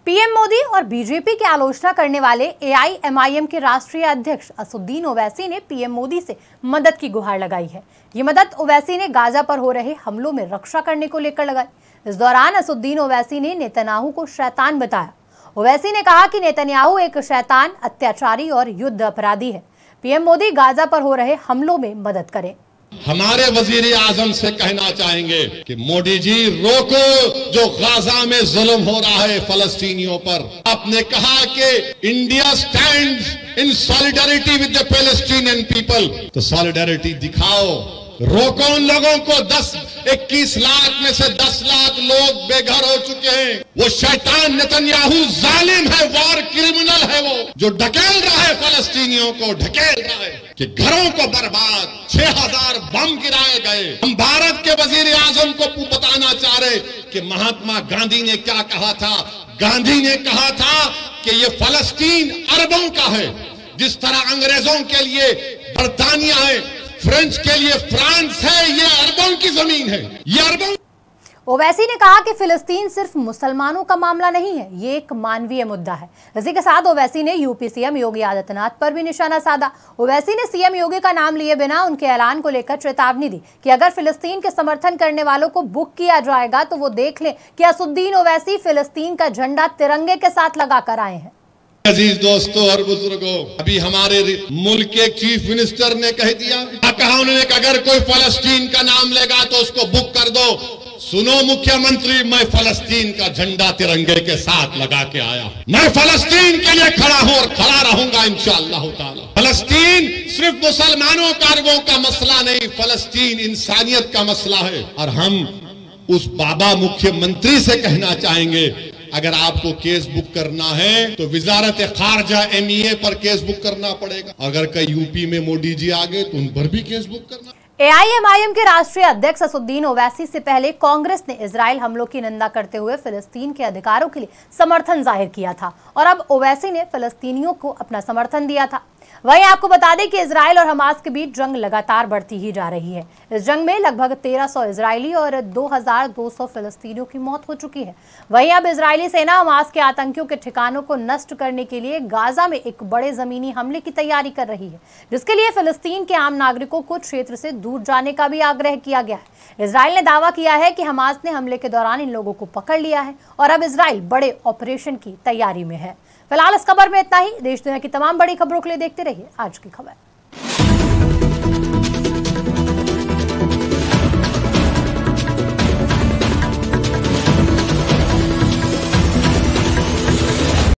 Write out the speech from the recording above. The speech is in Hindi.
पीएम मोदी और बीजेपी की आलोचना करने वाले एआईएमआईएम के राष्ट्रीय अध्यक्ष असदुद्दीन ओवैसी ने पीएम मोदी से मदद की गुहार लगाई है। ये मदद ओवैसी ने गाजा पर हो रहे हमलों में रक्षा करने को लेकर लगाई। इस दौरान असदुद्दीन ओवैसी ने नेतन्याहू को शैतान बताया। ओवैसी ने कहा कि नेतन्याहू एक शैतान, अत्याचारी और युद्ध अपराधी है। पीएम मोदी गाजा पर हो रहे हमलों में मदद करें। हमारे वजीर आजम से कहना चाहेंगे कि मोदी जी रोको जो गाजा में जुल्म हो रहा है फलस्तीनियों पर। आपने कहा कि India stands in solidarity with the Palestinian people, तो सॉलिडारिटी दिखाओ। रोको उन लोगों को। 21 लाख में से 10 लाख लोग बेघर हो चुके हैं। वो शैतान नेतन्याहू जालिम है, वॉर क्रिमिनल है, वो जो ढकेल रहा है फलस्तीनियों को, ढकेल रहा है कि घरों को बर्बाद। 6000 बम गिराए गए। हम भारत के वजीर आजम को बताना चाह रहे कि महात्मा गांधी ने क्या कहा था। गांधी ने कहा था कि ये फलस्तीन अरबों का है। जिस तरह अंग्रेजों के लिए बर्तानिया है, फ्रेंच के लिए फ्रांस है, ये अरबों की जमीन है, ये अरबों। ओवैसी ने कहा कि फिलिस्तीन सिर्फ मुसलमानों का मामला नहीं है, ये एक मानवीय मुद्दा है। इसी के साथ ओवैसी ने यूपी सीएम योगी आदित्यनाथ पर भी निशाना साधा। ओवैसी ने सीएम योगी का नाम लिए बिना उनके ऐलान को लेकर चेतावनी दी कि अगर फिलिस्तीन के समर्थन करने वालों को बुक किया जाएगा तो वो देख लें कि असदुद्दीन ओवैसी फिलिस्तीन का झंडा तिरंगे के साथ लगाकर आए हैं। अजीज दोस्तों और बुजुर्गों, अभी हमारे मुल्क के चीफ मिनिस्टर ने कह दिया, कहा उन्होंने कि अगर कोई फलस्तीन का नाम लेगा तो उसको बुक कर दो। सुनो मुख्यमंत्री, मैं फलस्तीन का झंडा तिरंगे के साथ लगा के आया। मैं फलस्तीन के लिए खड़ा हूं और खड़ा रहूंगा इंशाअल्लाह ताला। फलस्तीन सिर्फ मुसलमानों का, अरबों का मसला नहीं, फलस्तीन इंसानियत का मसला है। और हम उस बाबा मुख्यमंत्री से कहना चाहेंगे, अगर आपको केस बुक करना है तो विजारत खारजा MEA पर केस बुक करना पड़ेगा। अगर कहीं यूपी में मोदी जी आ गए तो उन पर भी केस बुक करना। एआईएमआईएम के राष्ट्रीय अध्यक्ष असदुद्दीन ओवैसी से पहले कांग्रेस ने इजराइल हमलों की निंदा करते हुए फिलिस्तीन के अधिकारों के लिए समर्थन जाहिर किया था और अब ओवैसी ने फिलिस्तीनियों को अपना समर्थन दिया था। वहीं आपको बता दें कि इजराइल और हमास के बीच जंग लगातार बढ़ती ही जा रही है। इस जंग में लगभग 1300 इजरायली और 2200 फिलिस्तीनियों की मौत हो चुकी है। वहीं अब इजरायली सेना हमास के आतंकियों के ठिकानों को नष्ट करने के लिए गाजा में एक बड़े जमीनी हमले की तैयारी कर रही है, जिसके लिए फिलिस्तीन के आम नागरिकों को क्षेत्र से दूर जाने का भी आग्रह किया गया है। इजराइल ने दावा किया है कि हमास ने हमले के दौरान इन लोगों को पकड़ लिया है और अब इजराइल बड़े ऑपरेशन की तैयारी में है। फिलहाल इस खबर में इतना ही। देश दुनिया की तमाम बड़ी खबरों के लिए देखते रहिए आज की खबर।